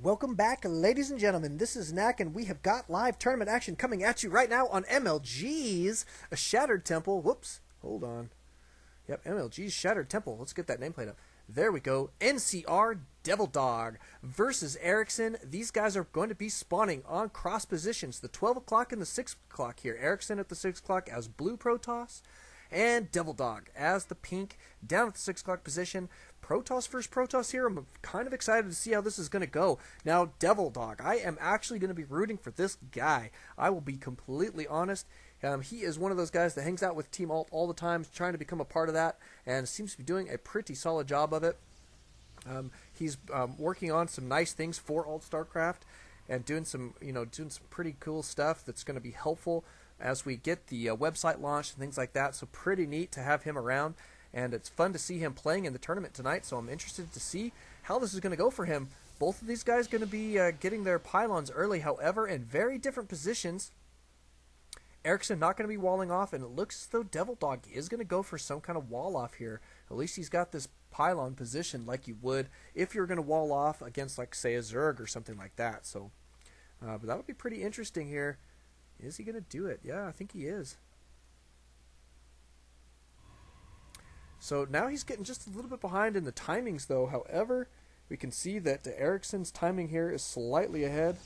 Welcome back, ladies and gentlemen. This is Knack, and we have got live tournament action coming at you right now on MLG's A Shattered Temple. Whoops, hold on. Yep, MLG's Shattered Temple. Let's get that nameplate up. There we go. nCrDevilDog versus Eriksson. These guys are going to be spawning on cross positions. The 12 o'clock and the 6 o'clock here. Eriksson at the 6 o'clock as blue Protoss, and DevilDog as the pink down at the 6 o'clock position. Protoss versus Protoss here. I'm kind of excited to see how this is going to go. Now, DevilDog, I am actually going to be rooting for this guy. I will be completely honest. He is one of those guys that hangs out with Team Alt all the time, trying to become a part of that, and seems to be doing a pretty solid job of it. He's working on some nice things for Alt StarCraft, and doing some pretty cool stuff that's going to be helpful as we get the website launched and things like that. So pretty neat to have him around, and it's fun to see him playing in the tournament tonight. So I'm interested to see how this is going to go for him. Both of these guys going to be getting their pylons early, however, in very different positions. Eriksson not going to be walling off, and it looks as though DevilDog is going to go for some kind of wall off here. At least he's got this pylon positioned like you would if you're going to wall off against, like, say, a Zerg or something like that. So, but that would be pretty interesting here. Is he going to do it? Yeah, I think he is. So now he's getting just a little bit behind in the timings, though. However, we can see that Eriksson's timing here is slightly ahead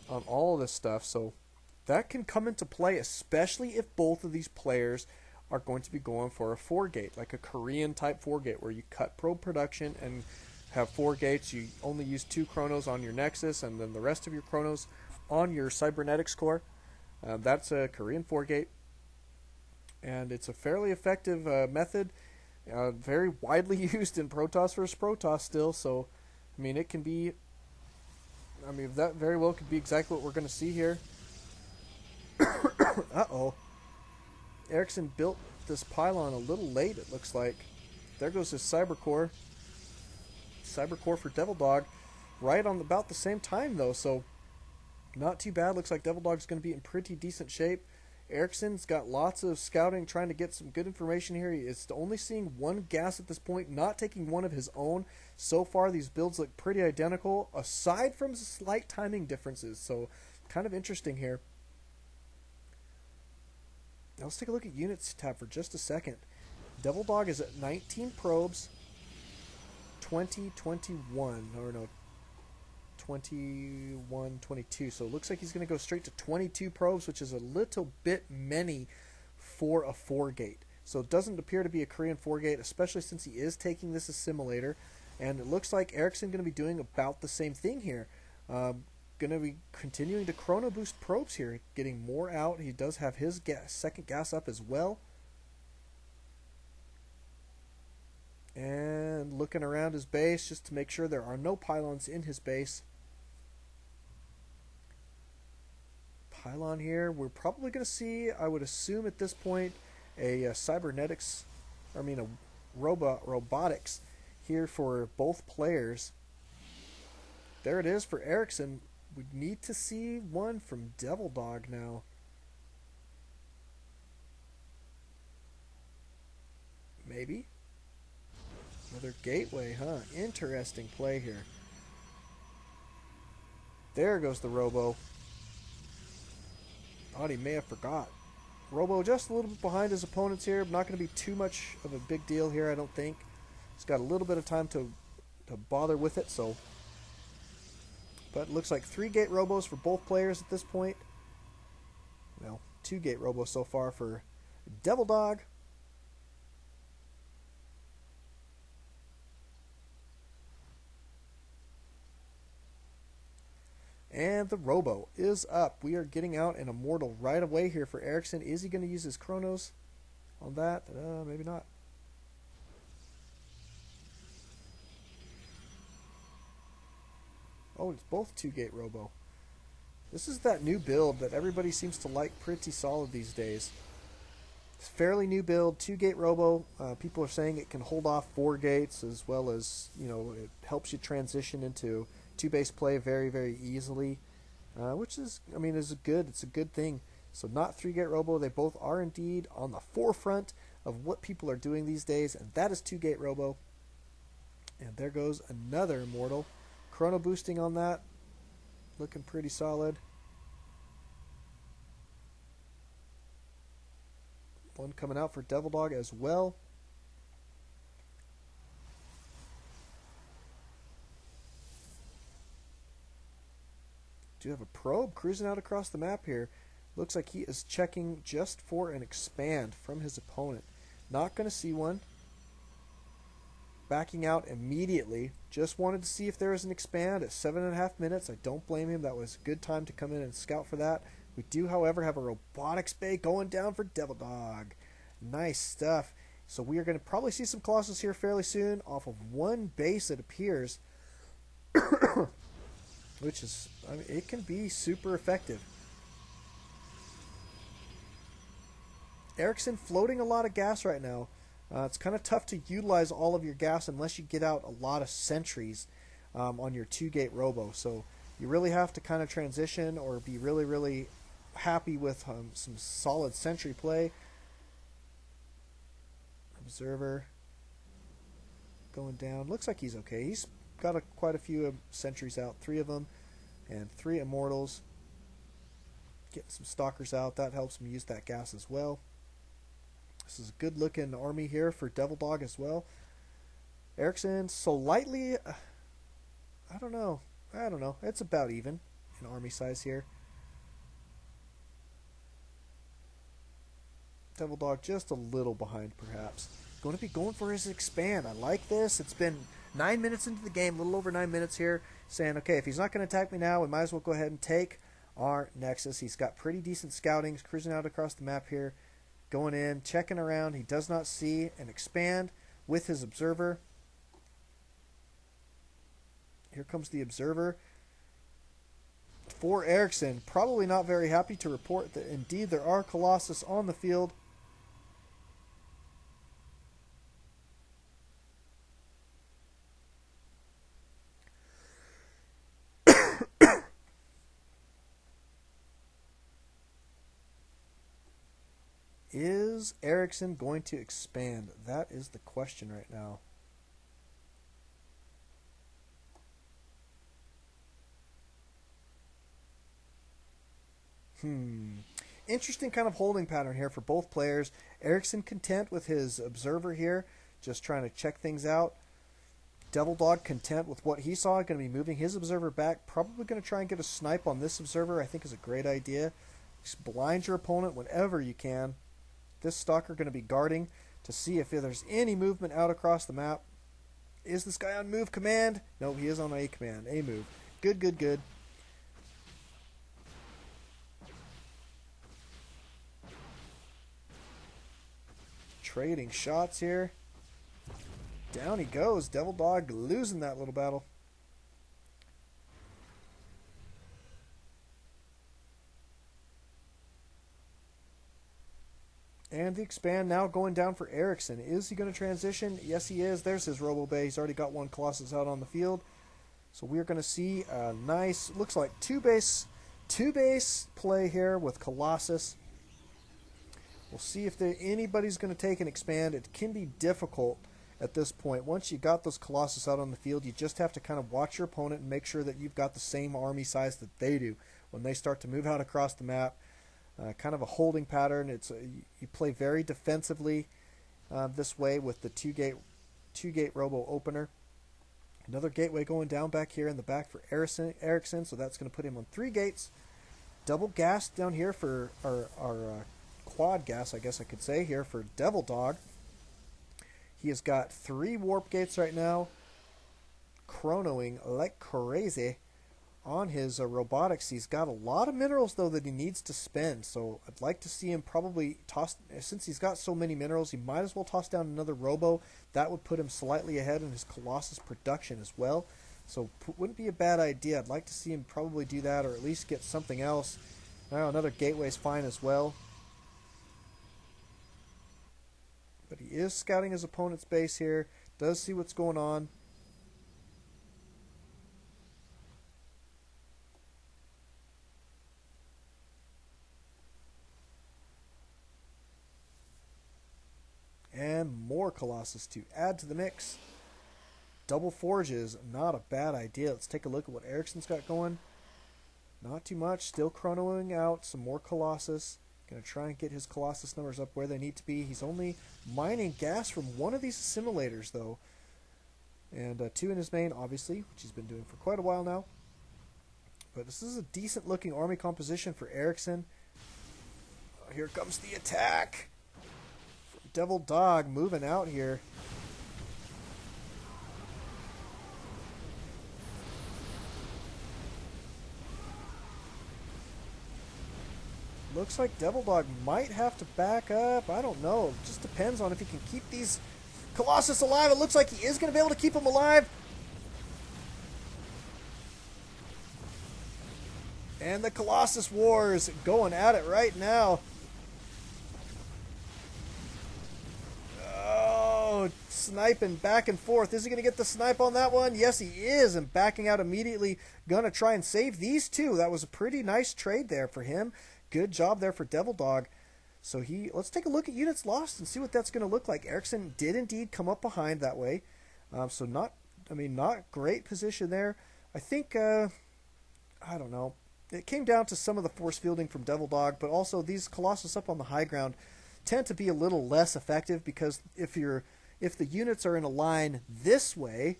on all of this stuff. So that can come into play, especially if both of these players are going to be going for a 4-gate, like a Korean type 4-gate, where you cut probe production and have 4 gates. You only use 2 chronos on your Nexus, and then the rest of your chronos on your cybernetics core. That's a Korean 4-gate, and it's a fairly effective method, very widely used in Protoss versus Protoss still. So, I mean, it can be, that very well could be exactly what we're going to see here. Uh-oh. Eriksson built this pylon a little late, it looks like. There goes his cyber core. Cyber core for DevilDog, right on about the same time, though, so not too bad. Looks like DevilDog's going to be in pretty decent shape. Eriksson's got lots of scouting, trying to get some good information here. He is only seeing 1 gas at this point, not taking one of his own. So far, these builds look pretty identical, aside from slight timing differences. So, kind of interesting here. Now, let's take a look at units tab for just a second. DevilDog is at 19 probes, 21, or no, 21, 22. So it looks like he's going to go straight to 22 probes, which is a little bit many for a 4-gate. So it doesn't appear to be a Korean 4-gate, especially since he is taking this assimilator. And it looks like Eriksson going to be doing about the same thing here. Going to be continuing to chrono boost probes here, getting more out. He does have his second gas up as well. And looking around his base just to make sure there are no pylons in his base. Pylon here, we're probably going to see, I would assume at this point, a robotics here for both players. There it is for Eriksson. We need to see one from DevilDog now. Maybe. Another gateway, huh? Interesting play here. There goes the Robo. Thought he may have forgot. Robo just a little bit behind his opponents here. Not going to be too much of a big deal here, I don't think. He's got a little bit of time to bother with it, so. But it looks like 3-gate Robos for both players at this point. Well, 2-gate Robos so far for DevilDog. And the Robo is up. We are getting out an Immortal right away here for Eriksson. Is he going to use his Chronos on that? Maybe not. Oh, it's both 2-gate Robo. This is that new build that everybody seems to like pretty solid these days. It's fairly new build, 2-gate Robo. People are saying it can hold off 4 gates, as well as, it helps you transition into 2-base play very, very easily, which is, it's a good thing. So not 3-gate Robo. They both are indeed on the forefront of what people are doing these days, and that is 2-gate Robo. And there goes another Immortal. Chrono boosting on that. Looking pretty solid. One coming out for DevilDog as well. Do have a probe cruising out across the map here. Looks like he is checking just for an expand from his opponent. Not going to see one. Backing out immediately. Just wanted to see if there was an expand at 7.5 minutes. I don't blame him. That was a good time to come in and scout for that. We do, however, have a robotics bay going down for DevilDog. Nice stuff. So we are going to probably see some Colossus here fairly soon off of one base, it appears. Which is, I mean, it can be super effective. Eriksson floating a lot of gas right now. It's kind of tough to utilize all of your gas unless you get out a lot of sentries on your 2-gate robo. So you really have to kind of transition or be really, really happy with some solid sentry play. Observer going down. Looks like he's okay. He's got quite a few sentries out, 3 of them, and 3 immortals. Getting some stalkers out. That helps him use that gas as well. This is a good looking army here for DevilDog as well. Eriksson slightly, I don't know. It's about even in army size here. DevilDog just a little behind perhaps. Going to be going for his expand. I like this. It's been 9 minutes into the game, a little over 9 minutes here, saying, okay, if he's not going to attack me now, we might as well go ahead and take our Nexus. He's got pretty decent scouting. He's cruising out across the map here, going in, checking around. He does not see an expand with his observer. Here comes the observer. For Eriksson, probably not very happy to report that indeed there are Colossus on the field. Is Eriksson going to expand? That is the question right now. Interesting kind of holding pattern here for both players. Eriksson content with his observer here, just trying to check things out. DevilDog content with what he saw, going to be moving his observer back. Probably going to try and get a snipe on this observer. I think is a great idea. Just blind your opponent whenever you can. This stalker going to be guarding to see if there's any movement out across the map. Is this guy on move command? No, he is on A command. A move. Good, good, good. Trading shots here. Down he goes. DevilDog losing that little battle. And the expand now going down for Eriksson. Is he going to transition? Yes, he is. There's his Robo Bay. He's already got one Colossus out on the field. So we're going to see a nice, looks like two base play here with Colossus. We'll see if anybody's going to take an expand. It can be difficult at this point. Once you got those Colossus out on the field, you just have to kind of watch your opponent and make sure that you've got the same army size that they do. When they start to move out across the map, kind of a holding pattern. You play very defensively this way with the two-gate robo opener. Another gateway going down back here in the back for Eriksson, so that's going to put him on 3 gates. Double gas down here for our quad gas, I guess I could say, here for DevilDog. He has got 3 warp gates right now, chronoing like crazy on his robotics. He's got a lot of minerals, though, that he needs to spend, so I'd like to see him probably toss, since he's got so many minerals, he might as well toss down another robo. That would put him slightly ahead in his Colossus production as well, so wouldn't be a bad idea. I'd like to see him probably do that, or at least get something else. Now another gateway is fine as well. But he is scouting his opponent's base here, does see what's going on. And more Colossus to add to the mix. double forges, not a bad idea. Let's take a look at what Eriksson's got going. Not too much. Still chronoing out some more Colossus. Going to try and get his Colossus numbers up where they need to be. He's only mining gas from one of these assimilators, though. And 2 in his main, obviously, which he's been doing for quite a while now. But this is a decent-looking army composition for Eriksson. Here comes the attack. DevilDog moving out here. Looks like DevilDog might have to back up. I don't know. It just depends on if he can keep these Colossus alive. It looks like he is going to be able to keep them alive. And the Colossus Wars going at it right now. Oh, sniping back and forth. Is he going to get the snipe on that one? Yes, he is. And backing out immediately. Going to try and save these two. That was a pretty nice trade there for him. Good job there for DevilDog. So let's take a look at units lost and see what that's going to look like. Eriksson did indeed come up behind that way. So not great position there. I think, I don't know. It came down to some of the force fielding from DevilDog, but also these Colossus up on the high ground tend to be a little less effective because if the units are in a line this way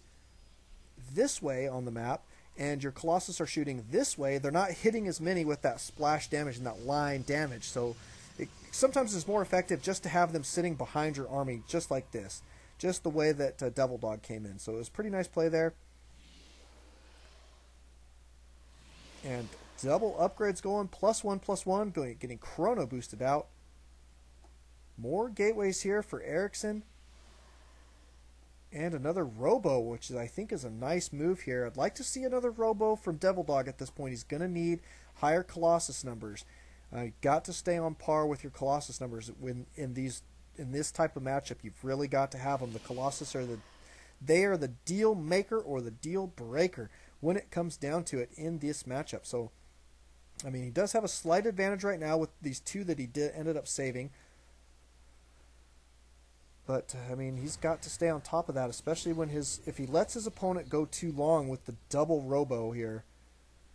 on the map, and your Colossus are shooting this way, they're not hitting as many with that splash damage and that line damage. So sometimes it's more effective just to have them sitting behind your army just like this. Just the way that DevilDog came in. So it was a pretty nice play there. And double upgrades going. +1/+1. Getting chrono boosted out. More gateways here for Eriksson. And another Robo, which I think is a nice move here. I'd like to see another Robo from DevilDog at this point. He's going to need higher Colossus numbers. Got to stay on par with your Colossus numbers in this type of matchup. You've really got to have them. The Colossus are the deal maker or the deal breaker when it comes down to it in this matchup. So, I mean, he does have a slight advantage right now with these 2 that he ended up saving. But, I mean, he's got to stay on top of that, especially if he lets his opponent go too long with the double Robo here,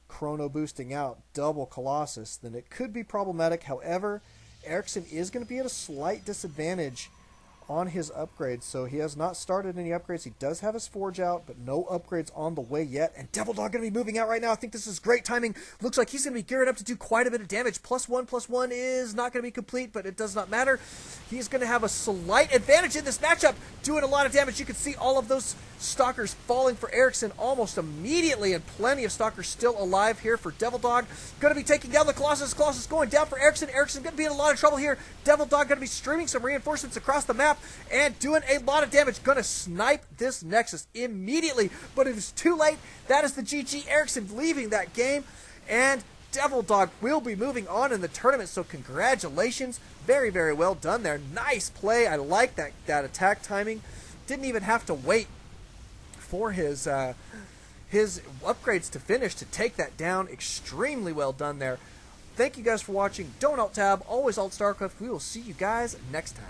chrono boosting out, double Colossus, then it could be problematic. However, Eriksson is going to be at a slight disadvantage on his upgrades, so he has not started any upgrades. He does have his forge out, but no upgrades on the way yet. And DevilDog going to be moving out right now. I think this is great timing. Looks like he's going to be gearing up to do quite a bit of damage. +1/+1 is not going to be complete, but it does not matter. He's going to have a slight advantage in this matchup, doing a lot of damage. You can see all of those Stalkers falling for Eriksson almost immediately, and plenty of Stalkers still alive here for DevilDog. Going to be taking down the Colossus. Colossus going down for Eriksson. Eriksson going to be in a lot of trouble here. DevilDog going to be streaming some reinforcements across the map and doing a lot of damage. Going to snipe this Nexus immediately, but it is too late. That is the GG. Eriksson leaving that game, and DevilDog will be moving on in the tournament, so congratulations. Very, very well done there. Nice play. I like that attack timing. Didn't even have to wait for his upgrades to finish to take that down. Extremely well done there. Thank you guys for watching. Don't alt-tab. Always alt StarCraft. We will see you guys next time.